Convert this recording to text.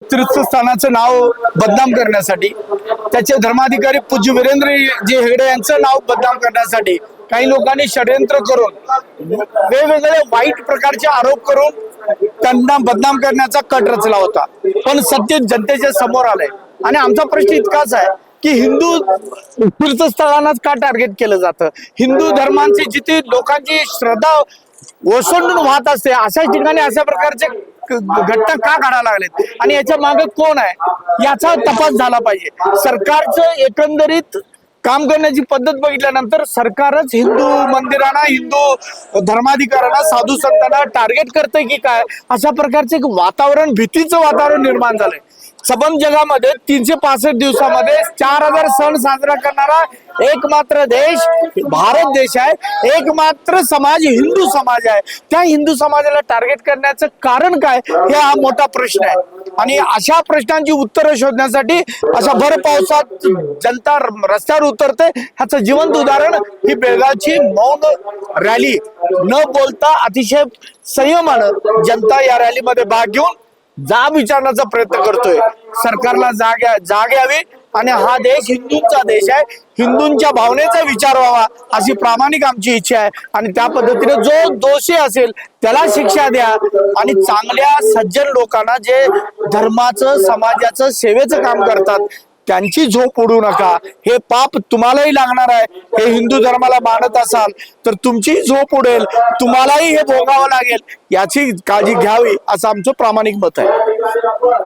तीर्थस्थानाचं नाव बदनाम करण्यासाठी, त्याचे धर्माधिकारी पूज्य वीरेंद्र जी हेगडे यांचं नाव बदनाम करण्यासाठी काही लोकांनी षडयंत्र करून वेगवेगळे वाईट प्रकारचे आरोप करून त्यांना बदनाम करण्याचा कट रचला होता। पण सत्य जनतेच्या समोर आलंय आणि आमचा प्रश्न इतकाच आहे की हिंदू तीर्थस्थळांनाच का टार्गेट केलं जातं। हिंदू धर्मांची जिथे लोकांची श्रद्धा ओसंडून वाहत असते अशा ठिकाणी अशा प्रकारचे घटना का घडायला लागलेत आणि याच्या मागे कोण आहे याचा तपास झाला पाहिजे। सरकारचं एकंदरीत काम करण्याची पद्धत बघितल्यानंतर सरकारच हिंदू मंदिरांना, हिंदू धर्माधिकाऱ्यांना, साधू संतांना टार्गेट करते की काय, अशा प्रकारचे एक वातावरण, भीतीचं वातावरण निर्माण झालंय। सबंध जगामध्ये 365 दिवसामध्ये 4000 सण साजरा करणारा एकमात्र देश भारत देश आहे। एकमात्र समाज हिंदू समाज आहे। त्या हिंदू समाजाला टार्गेट करण्याचं कारण काय हे हा मोठा प्रश्न आहे आणि अशा प्रश्नांची उत्तरं शोधण्यासाठी अशा भर पावसात जनता रस्त्यावर उतरते। ह्याचं जिवंत उदाहरण ही बेळगावची मौन रॅली। न बोलता अतिशय संयमानं जनता या रॅलीमध्ये भाग घेऊन जाब विचारण्याचा प्रयत्न करतोय। सरकारला जाग यावी आणि हा देश हिंदूंचा देश आहे, हिंदूंच्या भावनेचा विचार व्हावा अशी प्रामाणिक आमची इच्छा आहे आणि त्या पद्धतीने जो दोषी असेल त्याला शिक्षा द्या आणि चांगल्या सज्जन लोकांना जे धर्माचं, समाजाचं सेवेचं काम करतात त्यांची झोप उडू नका। हे पाप तुम्हालाही लागणार आहे। हे हिंदू धर्माला मानत असाल तर तुमची झोप उडेल, तुम्हालाही हे भोगावं लागेल, याची काळजी घ्यावी असं आमचं प्रामाणिक मत आहे।